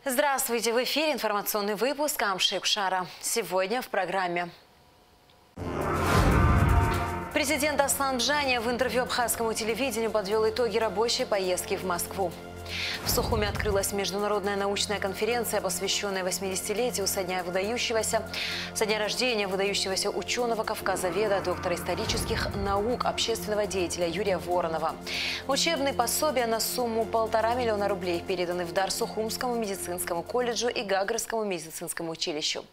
Здравствуйте! В эфире информационный выпуск Амшик Шара. Сегодня в программе. Президент Аслан Бжаня в интервью абхазскому телевидению подвел итоги рабочей поездки в Москву. В Сухуми открылась международная научная конференция, посвященная 80-летию со дня рождения выдающегося ученого Кавказоведа, доктора исторических наук, общественного деятеля Юрия Воронова. Учебные пособия на сумму 1,5 миллиона рублей переданы в дар Сухумскому медицинскому колледжу и Гагрскому медицинскому училищу.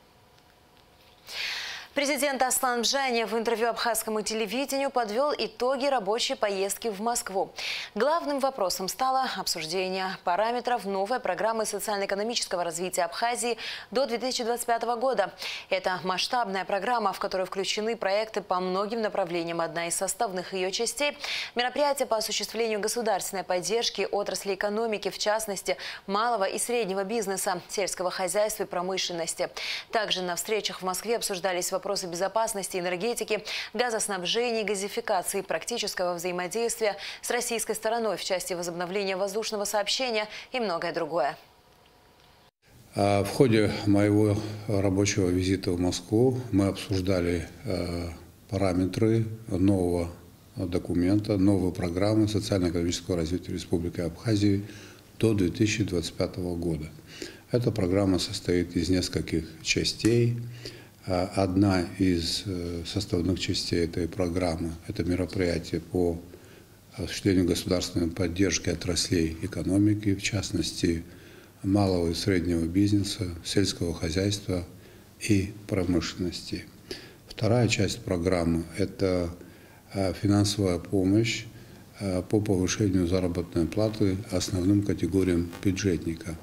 Президент Аслан Бжаня в интервью абхазскому телевидению подвел итоги рабочей поездки в Москву. Главным вопросом стало обсуждение параметров новой программы социально-экономического развития Абхазии до 2025 года. Это масштабная программа, в которую включены проекты по многим направлениям. Одна из составных ее частей – мероприятия по осуществлению государственной поддержки отрасли экономики, в частности, малого и среднего бизнеса, сельского хозяйства и промышленности. Также на встречах в Москве обсуждались вопросы безопасности, энергетики, газоснабжения, газификации, практического взаимодействия с российской стороной в части возобновления воздушного сообщения и многое другое. В ходе моего рабочего визита в Москву мы обсуждали параметры нового документа, новой программы социально-экономического развития Республики Абхазии до 2025 года. Эта программа состоит из нескольких частей. Одна из составных частей этой программы – это мероприятие по осуществлению государственной поддержки отраслей экономики, в частности, малого и среднего бизнеса, сельского хозяйства и промышленности. Вторая часть программы – это финансовая помощь по повышению заработной платы основным категориям бюджетника.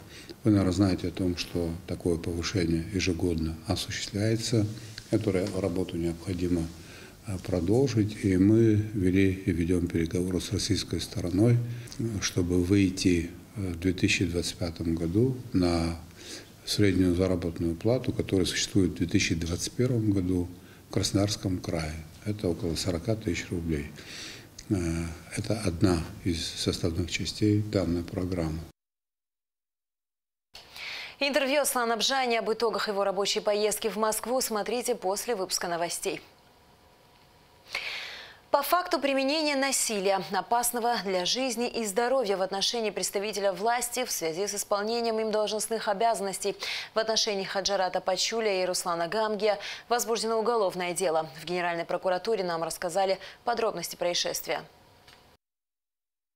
Вы, наверное, знаете о том, что такое повышение ежегодно осуществляется. Эту работу необходимо продолжить, и мы вели и ведем переговоры с российской стороной, чтобы выйти в 2025 году на среднюю заработную плату, которая существует в 2021 году в Краснодарском крае. Это около 40 тысяч рублей. Это одна из составных частей данной программы. Интервью Аслана Бжаня об итогах его рабочей поездки в Москву смотрите после выпуска новостей. По факту применения насилия, опасного для жизни и здоровья в отношении представителя власти в связи с исполнением им должностных обязанностей в отношении Хаджарата Пачуля и Руслана Гамгия возбуждено уголовное дело. В Генеральной прокуратуре нам рассказали подробности происшествия.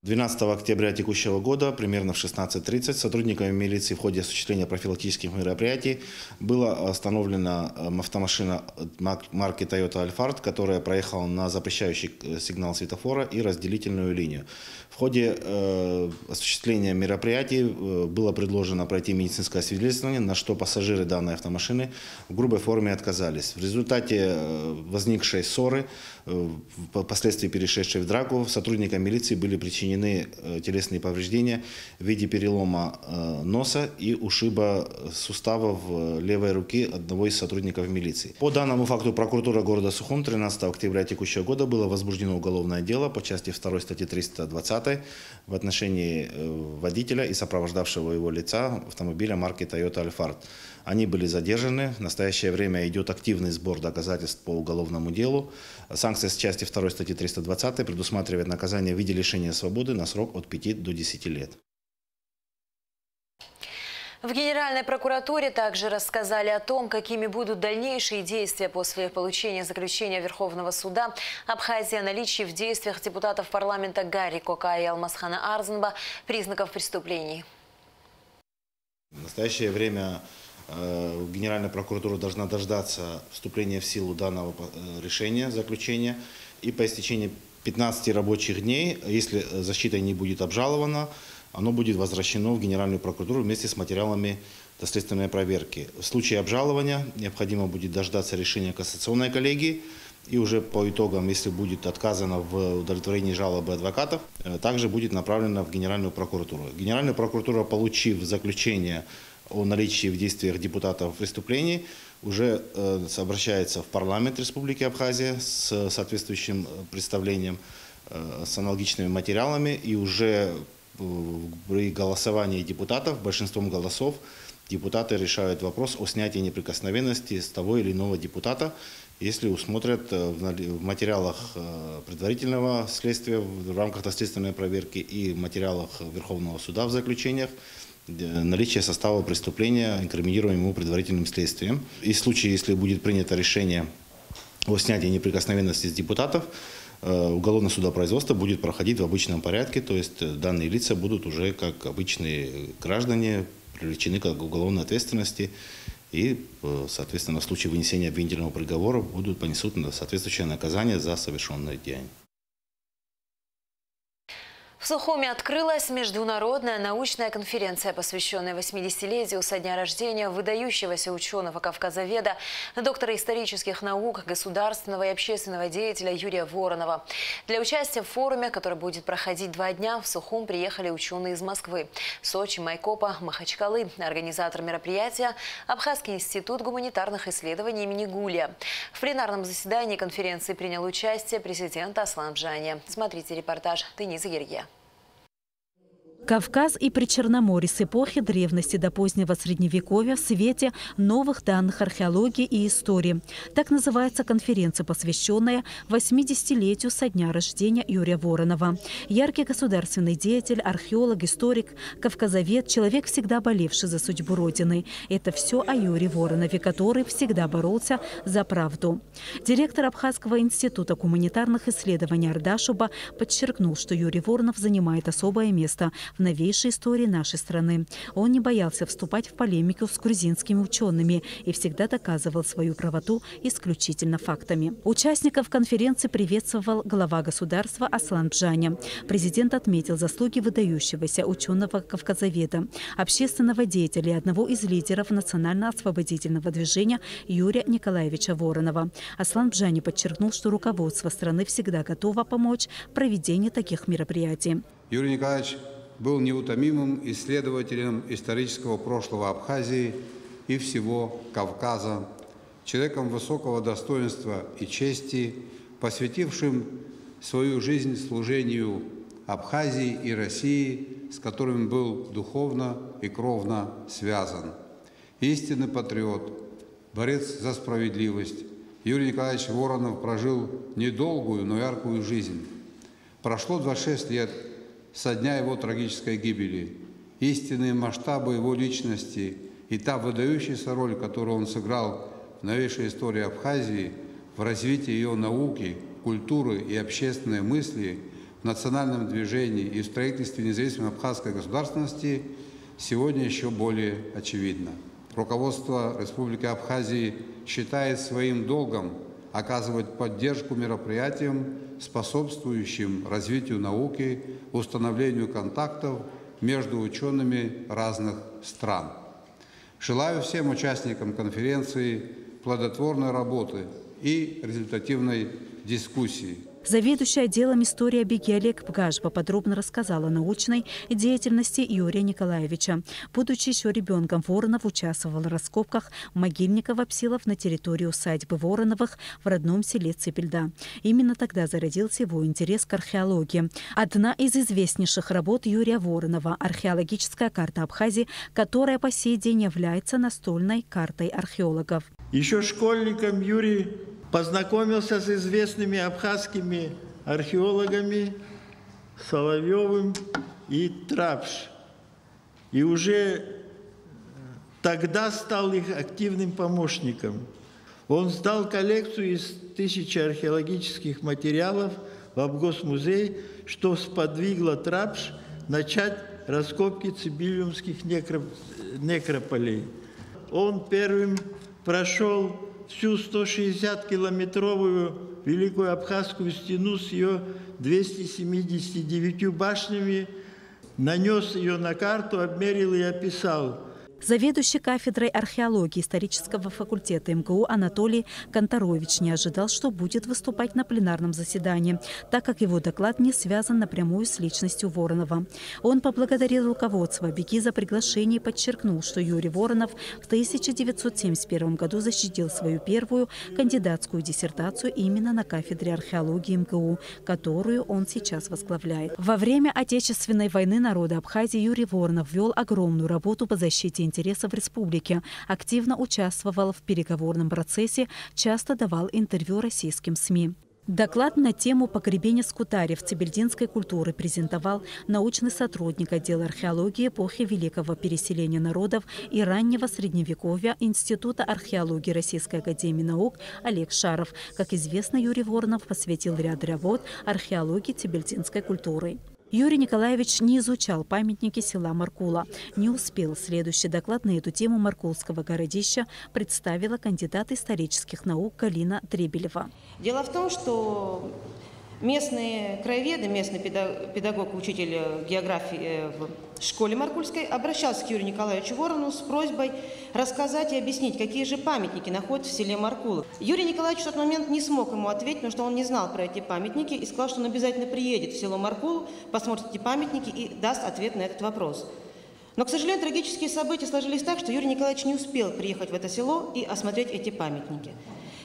12 октября текущего года, примерно в 16:30, сотрудниками милиции в ходе осуществления профилактических мероприятий была остановлена автомашина марки Toyota Alphard, которая проехала на запрещающий сигнал светофора и разделительную линию. В ходе осуществления мероприятий было предложено пройти медицинское освидетельствование, на что пассажиры данной автомашины в грубой форме отказались. В результате возникшей ссоры, впоследствии перешедшей в драку, сотрудникам милиции были причинены телесные повреждения в виде перелома носа и ушиба суставов левой руки одного из сотрудников милиции. По данному факту прокуратура города Сухум 13 октября текущего года было возбуждено уголовное дело по части 2 статьи 320 в отношении водителя и сопровождавшего его лица автомобиля марки Toyota Alphard. Они были задержаны. В настоящее время идет активный сбор доказательств по уголовному делу. Санкция с части 2 статьи 320 предусматривает наказание в виде лишения свободы на срок от 5 до 10 лет. В Генеральной прокуратуре также рассказали о том, какими будут дальнейшие действия после получения заключения Верховного суда Абхазии о наличии в действиях депутатов парламента Гарри Кокая и Алмазхана Арзанба признаков преступлений. В настоящее время Генеральная прокуратура должна дождаться вступления в силу данного решения, заключения, и по истечении 15 рабочих дней, если защита не будет обжалована, оно будет возвращено в Генеральную прокуратуру вместе с материалами доследственной проверки. В случае обжалования необходимо будет дождаться решения кассационной коллегии, и уже по итогам, если будет отказано в удовлетворении жалобы адвокатов, также будет направлено в Генеральную прокуратуру. Генеральная прокуратура, получив заключение о наличии в действиях депутатов преступлений, уже обращается в парламент Республики Абхазия с соответствующим представлением, с аналогичными материалами, и уже при голосовании депутатов большинством голосов депутаты решают вопрос о снятии неприкосновенности с того или иного депутата, если усмотрят в материалах предварительного следствия в рамках доследственной проверки и в материалах Верховного суда в заключениях наличие состава преступления, инкриминируемого предварительным следствием. И в случае, если будет принято решение о снятии неприкосновенности с депутатов, уголовное судопроизводство будет проходить в обычном порядке, то есть данные лица будут уже как обычные граждане привлечены к уголовной ответственности и, соответственно, в случае вынесения обвинительного приговора понесут соответствующее наказание за совершенное деяние. В Сухуми открылась международная научная конференция, посвященная 80-летию со дня рождения выдающегося ученого-кавказоведа, доктора исторических наук, государственного и общественного деятеля Юрия Воронова. Для участия в форуме, который будет проходить 2 дня, в Сухум приехали ученые из Москвы, Сочи, Майкопа, Махачкалы. Организатор мероприятия – Абхазский институт гуманитарных исследований имени Гулия. В пленарном заседании конференции принял участие президент Аслан Бжани. Смотрите репортаж Дениза Гирье. Кавказ и Причерноморье с эпохи древности до позднего Средневековья в свете новых данных археологии и истории. Так называется конференция, посвященная 80-летию со дня рождения Юрия Воронова. Яркий государственный деятель, археолог, историк, кавказовед, человек, всегда болевший за судьбу Родины. Это все о Юрии Воронове, который всегда боролся за правду. Директор Абхазского института гуманитарных исследований Ардашуба подчеркнул, что Юрий Воронов занимает особое место в новейшей истории нашей страны. Он не боялся вступать в полемику с грузинскими учеными и всегда доказывал свою правоту исключительно фактами. Участников конференции приветствовал глава государства Аслан Бжани. Президент отметил заслуги выдающегося ученого-кавказоведа, общественного деятеля и одного из лидеров национально-освободительного движения Юрия Николаевича Воронова. Аслан Бжани подчеркнул, что руководство страны всегда готово помочь в проведении таких мероприятий. Юрий Николаевич был неутомимым исследователем исторического прошлого Абхазии и всего Кавказа, человеком высокого достоинства и чести, посвятившим свою жизнь служению Абхазии и России, с которыми был духовно и кровно связан. Истинный патриот, борец за справедливость, Юрий Николаевич Воронов прожил недолгую, но яркую жизнь. Прошло 26 лет со дня его трагической гибели. Истинные масштабы его личности и та выдающаяся роль, которую он сыграл в новейшей истории Абхазии, в развитии ее науки, культуры и общественной мысли, в национальном движении и в строительстве независимой абхазской государственности, сегодня еще более очевидно. Руководство Республики Абхазии считает своим долгом оказывать поддержку мероприятиям, способствующим развитию науки, установлению контактов между учеными разных стран. Желаю всем участникам конференции плодотворной работы и результативной дискуссии. Заведующая отделом истории Абиги Олег Пгашба подробно рассказала о научной деятельности Юрия Николаевича. Будучи еще ребенком, Воронов участвовал в раскопках могильников апсилов на территории усадьбы Вороновых в родном селе Цепельда. Именно тогда зародился его интерес к археологии. Одна из известнейших работ Юрия Воронова – археологическая карта Абхазии, которая по сей день является настольной картой археологов. Еще школьником Юрий познакомился с известными абхазскими археологами Соловьевым и Трапш. И уже тогда стал их активным помощником. Он сдал коллекцию из 1000 археологических материалов в Абгосмузей, что сподвигло Трапш начать раскопки цибилиумских некрополей. Он первым прошел всю 160-километровую Великую Абхазскую стену с ее 279 башнями, нанес ее на карту, обмерил и описал. Заведующий кафедрой археологии исторического факультета МГУ Анатолий Конторович не ожидал, что будет выступать на пленарном заседании, так как его доклад не связан напрямую с личностью Воронова. Он поблагодарил руководство БИКИ за приглашение и подчеркнул, что Юрий Воронов в 1971 году защитил свою первую кандидатскую диссертацию именно на кафедре археологии МГУ, которую он сейчас возглавляет. Во время Отечественной войны народа Абхазии Юрий Воронов вел огромную работу по защите интересов республики, активно участвовал в переговорном процессе, часто давал интервью российским СМИ. Доклад на тему погребения скутарев цибельдинской культуры презентовал научный сотрудник отдела археологии эпохи Великого переселения народов и раннего Средневековья Института археологии Российской академии наук Олег Шаров. Как известно, Юрий Воронов посвятил ряд работ археологии цибельдинской культуры. Юрий Николаевич не изучал памятники села Маркула. Не успел. Следующий доклад на эту тему Маркулского городища представила кандидат исторических наук Галина Требелева. Дело в том, что местные краеведы, местный педагог, учитель географии в школе Маркульской обращался к Юрию Николаевичу Воронову с просьбой рассказать и объяснить, какие же памятники находятся в селе Маркула. Юрий Николаевич в тот момент не смог ему ответить, потому что он не знал про эти памятники и сказал, что он обязательно приедет в село Маркулу, посмотрит эти памятники и даст ответ на этот вопрос. Но, к сожалению, трагические события сложились так, что Юрий Николаевич не успел приехать в это село и осмотреть эти памятники.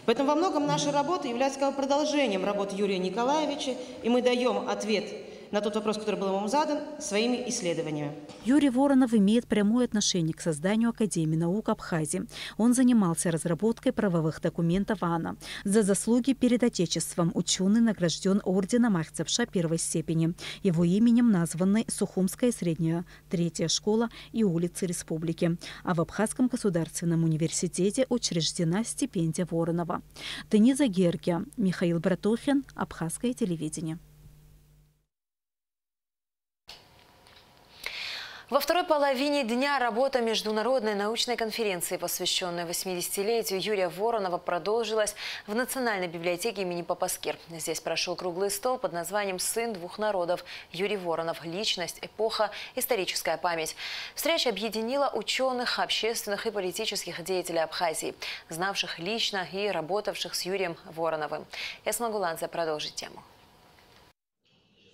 Поэтому во многом наша работа является как бы продолжением работы Юрия Николаевича, и мы даем ответ на тот вопрос, который был ему задан, своими исследованиями. Юрий Воронов имеет прямое отношение к созданию Академии наук Абхазии. Он занимался разработкой правовых документов АНА. За заслуги перед Отечеством ученый награжден орденом Ахтзапша первой степени. Его именем названы Сухумская средняя третья школа и улицы Республики. А в Абхазском государственном университете учреждена стипендия Воронова. Дениза Гергия, Михаил Братухин, Абхазское телевидение. Во второй половине дня работа международной научной конференции, посвященной 80-летию Юрия Воронова, продолжилась в Национальной библиотеке имени Папаскир. Здесь прошел круглый стол под названием «Сын двух народов. Юрий Воронов. Личность, эпоха, историческая память». Встреча объединила ученых, общественных и политических деятелей Абхазии, знавших лично и работавших с Юрием Вороновым. Ясна Гуладзе продолжит тему.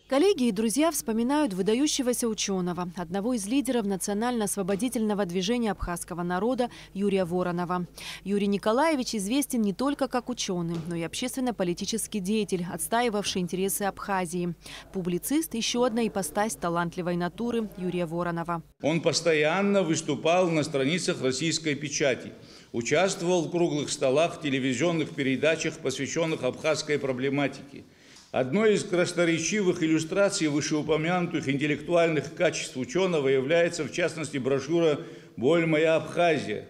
Коллеги и друзья вспоминают выдающегося ученого, одного из лидеров национально-освободительного движения абхазского народа Юрия Воронова. Юрий Николаевич известен не только как ученый, но и общественно-политический деятель, отстаивавший интересы Абхазии. Публицист – еще одна ипостась талантливой натуры Юрия Воронова. Он постоянно выступал на страницах российской печати, участвовал в круглых столах, телевизионных передачах, посвященных абхазской проблематике. Одной из красноречивых иллюстраций вышеупомянутых интеллектуальных качеств ученого является, в частности, брошюра «Боль моя Абхазия»,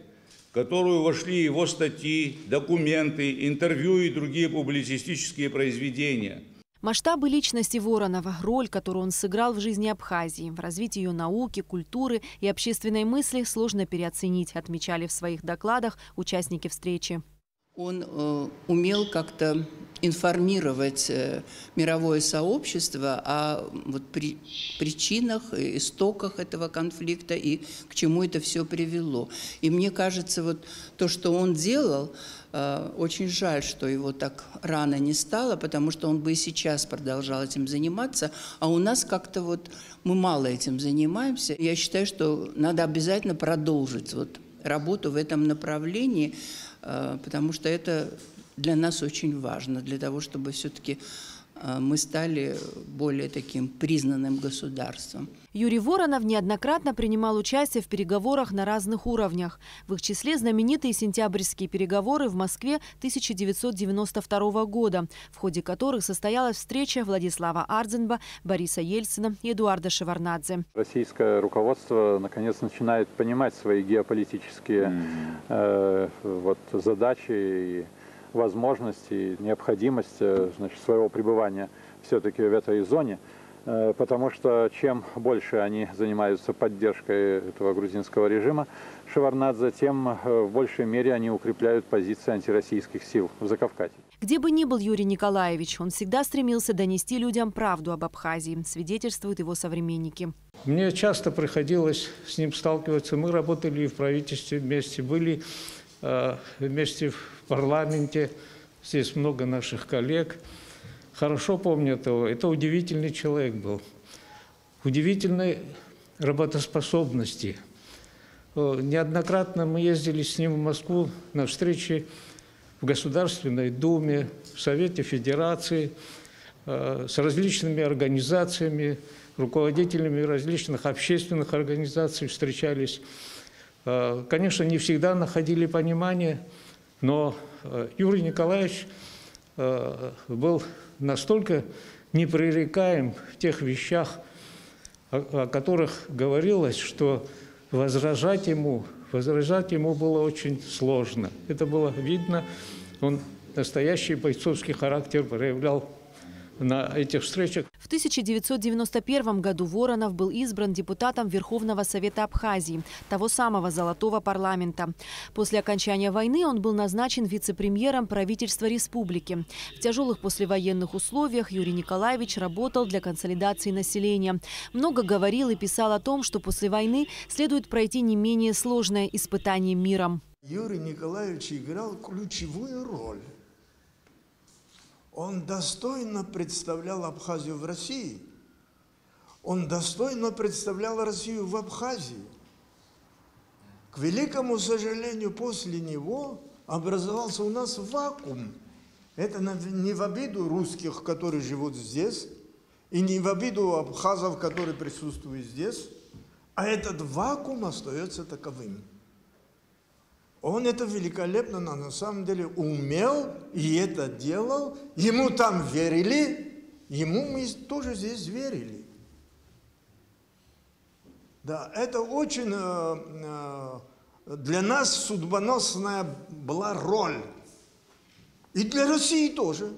в которую вошли его статьи, документы, интервью и другие публицистические произведения. Масштабы личности Воронова, роль, которую он сыграл в жизни Абхазии, в развитии ее науки, культуры и общественной мысли сложно переоценить, отмечали в своих докладах участники встречи. Он умел как-то информировать мировое сообщество о причинах, истоках этого конфликта и к чему это все привело. И мне кажется, то, что он делал, очень жаль, что его так рано не стало, потому что он бы и сейчас продолжал этим заниматься, а у нас как-то мы мало этим занимаемся. Я считаю, что надо обязательно продолжить работу в этом направлении, потому что это для нас очень важно, для того, чтобы все-таки мы стали более таким признанным государством. Юрий Воронов неоднократно принимал участие в переговорах на разных уровнях. В их числе знаменитые сентябрьские переговоры в Москве 1992 года, в ходе которых состоялась встреча Владислава Ардзенба, Бориса Ельцина и Эдуарда Шеварднадзе. Российское руководство наконец начинает понимать свои геополитические задачи и возможности, необходимость своего пребывания все-таки в этой зоне, потому что чем больше они занимаются поддержкой этого грузинского режима Шеварднадзе, тем в большей мере они укрепляют позиции антироссийских сил в Закавказье. Где бы ни был Юрий Николаевич, он всегда стремился донести людям правду об Абхазии, свидетельствуют его современники. Мне часто приходилось с ним сталкиваться. Мы работали и в правительстве вместе, были вместе в парламенте. Здесь много наших коллег. Хорошо помню этого. Это удивительный человек был. Удивительной работоспособности. Неоднократно мы ездили с ним в Москву на встречи в Государственной Думе, в Совете Федерации, с различными организациями, руководителями различных общественных организаций встречались. Конечно, не всегда находили понимание, но Юрий Николаевич был настолько непререкаем в тех вещах, о которых говорилось, что возражать ему было очень сложно. Это было видно. Он настоящий бойцовский характер проявлял на этих встречах. В 1991 году Воронов был избран депутатом Верховного Совета Абхазии, того самого золотого парламента. После окончания войны он был назначен вице-премьером правительства республики. В тяжелых послевоенных условиях Юрий Николаевич работал для консолидации населения. Много говорил и писал о том, что после войны следует пройти не менее сложное испытание миром. Юрий Николаевич играл ключевую роль. Он достойно представлял Абхазию в России. Он достойно представлял Россию в Абхазии. К великому сожалению, после него образовался у нас вакуум. Это не в обиду русских, которые живут здесь, и не в обиду абхазов, которые присутствуют здесь, а этот вакуум остается таковым. Он это великолепно, на самом деле, умел и это делал. Ему там верили, ему мы тоже здесь верили. Да, это очень для нас судьбоносная была роль. И для России тоже.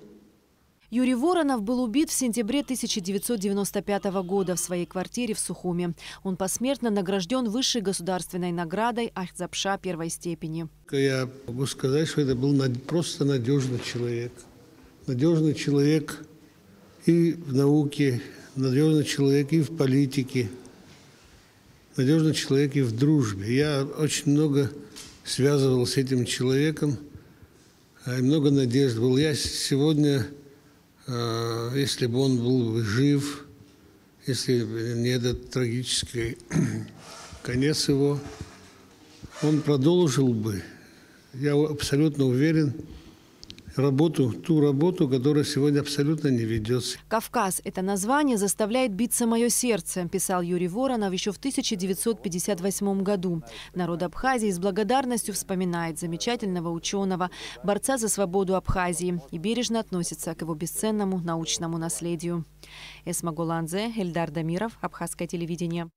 Юрий Воронов был убит в сентябре 1995 года в своей квартире в Сухуми. Он посмертно награжден высшей государственной наградой Ахтзапша первой степени. Я могу сказать, что это был просто надежный человек. Надежный человек и в науке, надежный человек и в политике, надежный человек и в дружбе. Я очень много связывал с этим человеком, и много надежд был. Я сегодня... Если бы он был жив, если не этот трагический конец его, он продолжил бы, я абсолютно уверен, ту работу, которая сегодня абсолютно не ведется. «Кавказ» – это название заставляет биться мое сердце, писал Юрий Воронов еще в 1958 году. Народ Абхазии с благодарностью вспоминает замечательного ученого, борца за свободу Абхазии и бережно относится к его бесценному научному наследию. Эсма Голанзе, Эльдар Дамиров, Абхазское телевидение.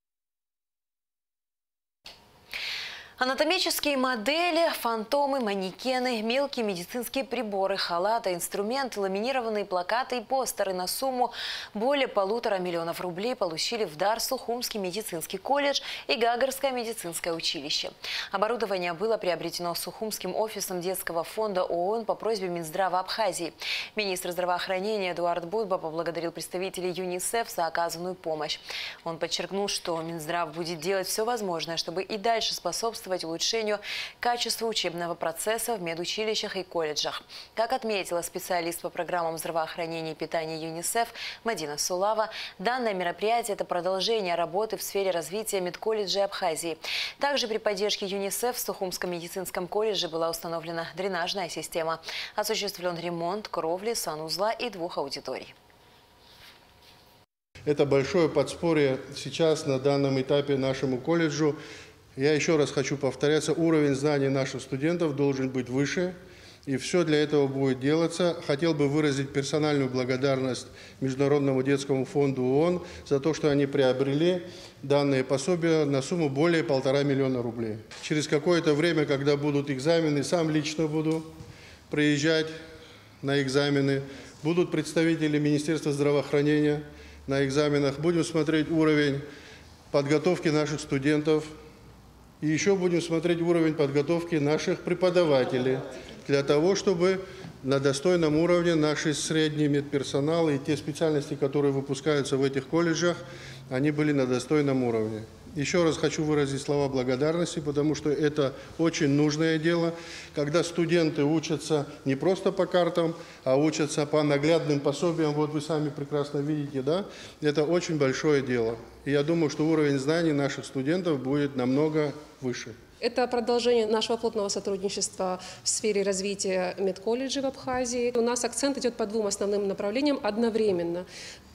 Анатомические модели, фантомы, манекены, мелкие медицинские приборы, халаты, инструменты, ламинированные плакаты и постеры на сумму более 1,5 миллиона рублей получили в дар Сухумский медицинский колледж и Гагарское медицинское училище. Оборудование было приобретено Сухумским офисом детского фонда ООН по просьбе Минздрава Абхазии. Министр здравоохранения Эдуард Будба поблагодарил представителей ЮНИСЕФ за оказанную помощь. Он подчеркнул, что Минздрав будет делать все возможное, чтобы и дальше способствовать улучшению качества учебного процесса в медучилищах и колледжах. Как отметила специалист по программам здравоохранения и питания ЮНИСЕФ Мадина Сулава, данное мероприятие – это продолжение работы в сфере развития медколледжей Абхазии. Также при поддержке ЮНИСЕФ в Сухумском медицинском колледже была установлена дренажная система. Осуществлен ремонт кровли, санузла и 2 аудиторий. Это большое подспорье сейчас на данном этапе нашему колледжу. Я еще раз хочу повторяться, уровень знаний наших студентов должен быть выше, и все для этого будет делаться. Хотел бы выразить персональную благодарность Международному детскому фонду ООН за то, что они приобрели данные пособия на сумму более 1,5 миллиона рублей. Через какое-то время, когда будут экзамены, сам лично буду приезжать на экзамены, будут представители Министерства здравоохранения на экзаменах, будем смотреть уровень подготовки наших студентов, и еще будем смотреть уровень подготовки наших преподавателей, для того, чтобы на достойном уровне наши средний медперсонал и те специальности, которые выпускаются в этих колледжах, они были на достойном уровне. Еще раз хочу выразить слова благодарности, потому что это очень нужное дело, когда студенты учатся не просто по картам, а учатся по наглядным пособиям. Вот вы сами прекрасно видите, да? Это очень большое дело. И я думаю, что уровень знаний наших студентов будет намного выше. Это продолжение нашего плотного сотрудничества в сфере развития медколледжей в Абхазии. У нас акцент идет по двум основным направлениям одновременно.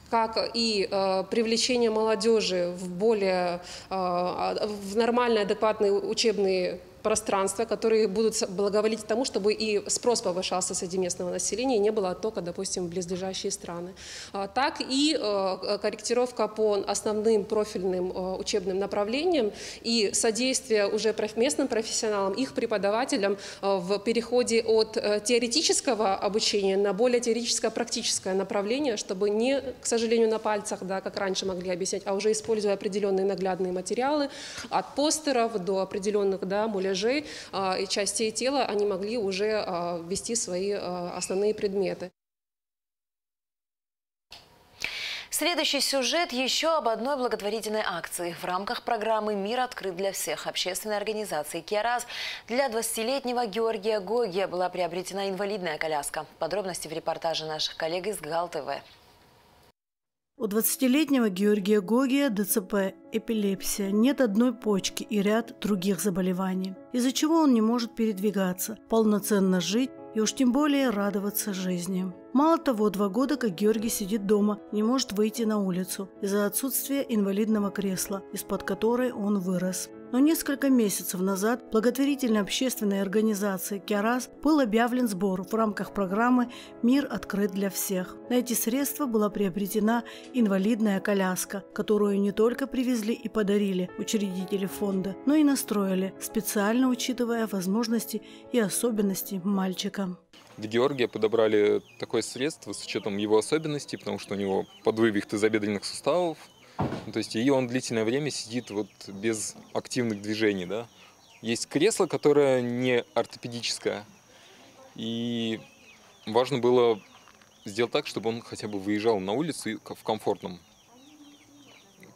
Как и привлечение молодежи в нормальные, адекватные учебные пространства, которые будут благоволить тому, чтобы и спрос повышался среди местного населения, и не было оттока, допустим, в близлежащие страны. Так и корректировка по основным профильным учебным направлениям и содействие уже местным профессионалам, их преподавателям в переходе от теоретического обучения на более теоретическое-практическое направление, чтобы не, к сожалению, на пальцах, да, как раньше могли объяснять, а уже используя определенные наглядные материалы, от постеров до определенных, да, муляжей и частей тела, они могли уже ввести свои основные предметы. Следующий сюжет еще об одной благотворительной акции. В рамках программы «Мир открыт для всех» общественной организации «Киараз» для 20-летнего Георгия Гогия была приобретена инвалидная коляска. Подробности в репортаже наших коллег из ГАЛ-ТВ. У 20-летнего Георгия Гогия ДЦП, эпилепсия, нет одной почки и ряд других заболеваний, из-за чего он не может передвигаться, полноценно жить и уж тем более радоваться жизни. Мало того, 2 года, как Георгий сидит дома, не может выйти на улицу из-за отсутствия инвалидного кресла, из-под которой он вырос. Но несколько месяцев назад благотворительной общественной организации «Киараз» был объявлен сбор в рамках программы «Мир открыт для всех». На эти средства была приобретена инвалидная коляска, которую не только привезли и подарили учредители фонда, но и настроили, специально учитывая возможности и особенности мальчика. Для Георгия подобрали такое средство с учетом его особенностей, потому что у него подвывих тазобедренных суставов. То есть и он длительное время сидит вот без активных движений. Да? Есть кресло, которое не ортопедическое. И важно было сделать так, чтобы он хотя бы выезжал на улицу в комфортном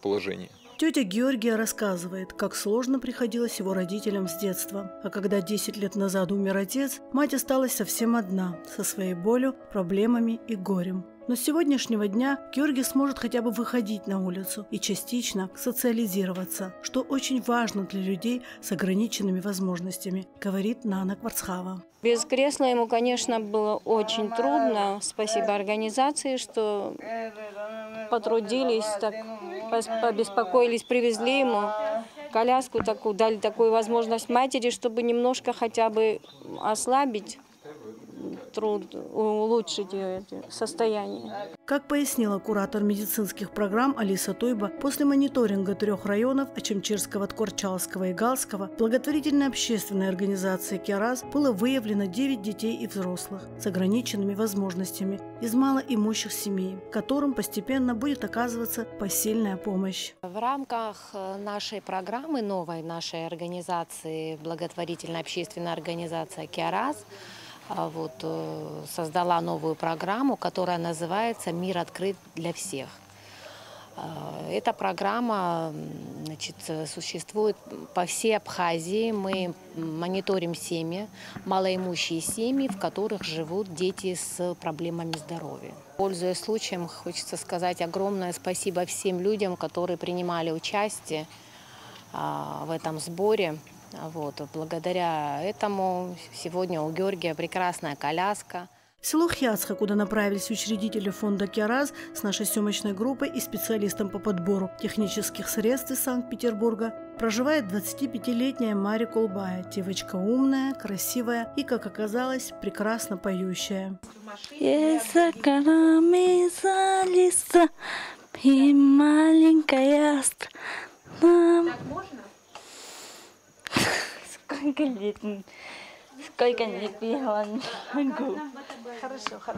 положении. Тетя Георгия рассказывает, как сложно приходилось его родителям с детства. А когда 10 лет назад умер отец, мать осталась совсем одна, со своей болью, проблемами и горем. Но с сегодняшнего дня Георгий сможет хотя бы выходить на улицу и частично социализироваться, что очень важно для людей с ограниченными возможностями, говорит Нана Кварцхава. Без кресла ему, конечно, было очень трудно. Спасибо организации, что потрудились, так, побеспокоились, привезли ему коляску такую, дали такую возможность матери, чтобы немножко хотя бы ослабить труд, улучшить ее состояние. Как пояснила куратор медицинских программ Алиса Тойба, после мониторинга 3 районов Очамчирского, Ткорчалского и Галского благотворительной общественной организации «Киараз» было выявлено 9 детей и взрослых с ограниченными возможностями из малоимущих семей, которым постепенно будет оказываться посильная помощь. В рамках нашей программы, новой нашей организации, благотворительной общественной организации «Киараз», создала новую программу, которая называется «Мир открыт для всех». Эта программа, существует по всей Абхазии. Мы мониторим семьи, малоимущие семьи, в которых живут дети с проблемами здоровья. Пользуясь случаем, хочется сказать огромное спасибо всем людям, которые принимали участие в этом сборе. Благодаря этому сегодня у Георгия прекрасная коляска. В село Хьяцха, куда направились учредители фонда «Киараз» с нашей съемочной группой и специалистом по подбору технических средств из Санкт-Петербурга, проживает 25-летняя Мария Колбая. Девочка умная, красивая и, как оказалось, прекрасно поющая. И маленькая Сколько лет я могу.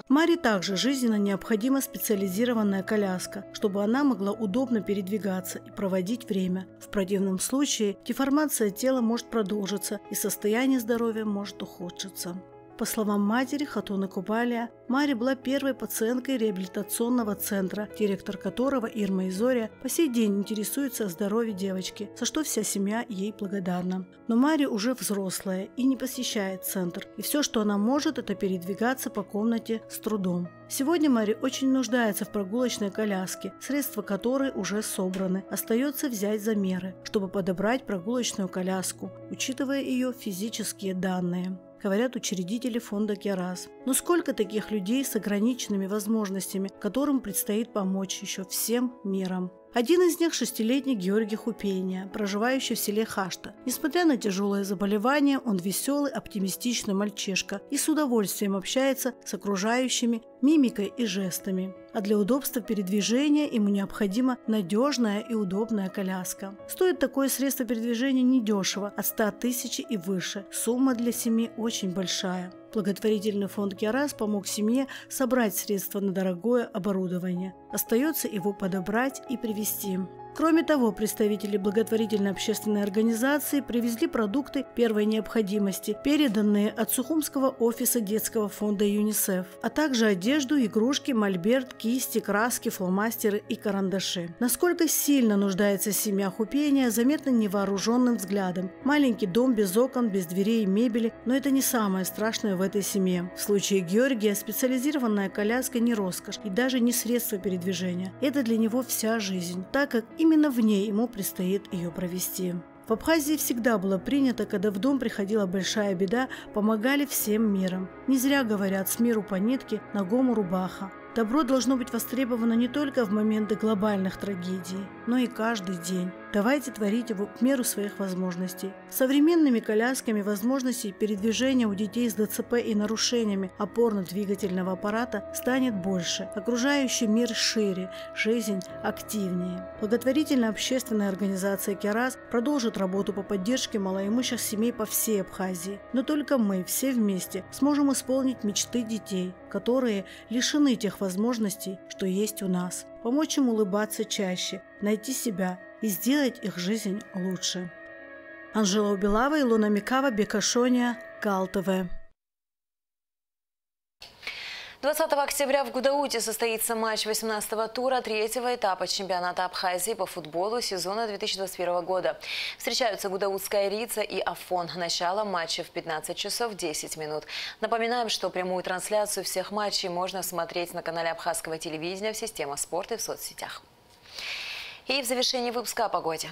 Маре также жизненно необходима специализированная коляска, чтобы она могла удобно передвигаться и проводить время. В противном случае деформация тела может продолжиться и состояние здоровья может ухудшиться. По словам матери Хатуны Кубалия, Мари была первой пациенткой реабилитационного центра, директор которого Ирма Изория по сей день интересуется здоровьем девочки, за что вся семья ей благодарна. Но Мари уже взрослая и не посещает центр, и все, что она может, это передвигаться по комнате с трудом. Сегодня Мари очень нуждается в прогулочной коляске, средства которой уже собраны. Остается взять замеры, чтобы подобрать прогулочную коляску, учитывая ее физические данные, говорят учредители фонда Керас. Но сколько таких людей с ограниченными возможностями, которым предстоит помочь еще всем миром? Один из них – 6-летний Георгий Хупения, проживающий в селе Хашта. Несмотря на тяжелое заболевание, он веселый, оптимистичный мальчишка и с удовольствием общается с окружающими мимикой и жестами. А для удобства передвижения ему необходима надежная и удобная коляска. Стоит такое средство передвижения недешево – от 100 тысяч и выше. Сумма для семьи очень большая. Благотворительный фонд Керас помог семье собрать средства на дорогое оборудование. Остается его подобрать и привезти. Кроме того, представители благотворительной общественной организации привезли продукты первой необходимости, переданные от Сухумского офиса детского фонда ЮНИСЕФ, а также одежду, игрушки, мольберт, кисти, краски, фломастеры и карандаши. Насколько сильно нуждается семья Хупения, заметно невооруженным взглядом. Маленький дом без окон, без дверей и мебели, но это не самое страшное в этой семье. В случае Георгия специализированная коляска не роскошь и даже не средство передвижения. Это для него вся жизнь, так как именно в ней ему предстоит ее провести. В Абхазии всегда было принято, когда в дом приходила большая беда, помогали всем миром. Не зря говорят «с миру по нитке, нагому рубаха». Добро должно быть востребовано не только в моменты глобальных трагедий, но и каждый день. Давайте творить его в меру своих возможностей. Современными колясками возможностей передвижения у детей с ДЦП и нарушениями опорно-двигательного аппарата станет больше. Окружающий мир шире, жизнь активнее. Благотворительная общественная организация Керас продолжит работу по поддержке малоимущих семей по всей Абхазии. Но только мы, все вместе, сможем исполнить мечты детей, которые лишены тех возможностей, что есть у нас. Помочь им улыбаться чаще, найти себя и сделать их жизнь лучше. Анжела Убилава, Илона Микава, Бекашония, КАЛ-ТВ. 20 октября в Гудауте состоится матч 18-го тура 3-го этапа чемпионата Абхазии по футболу сезона 2021 года. Встречаются Гудаутская Рица и Афон. Начало матча в 15 часов 10 минут. Напоминаем, что прямую трансляцию всех матчей можно смотреть на канале Абхазского телевидения в системе спорта и в соцсетях. И в завершении выпуска о погоде.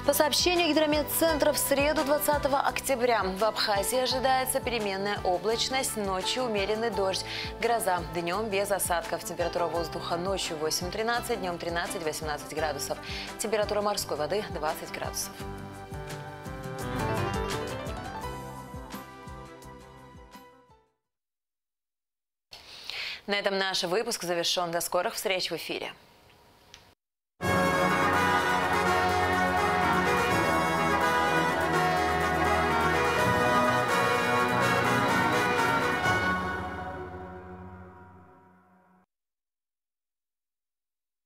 По сообщению Гидрометцентра, в среду 20 октября в Абхазии ожидается переменная облачность, ночью умеренный дождь, гроза, днем без осадков. Температура воздуха ночью 8-13, днем 13-18 градусов. Температура морской воды 20 градусов. На этом наш выпуск завершен. До скорых встреч в эфире.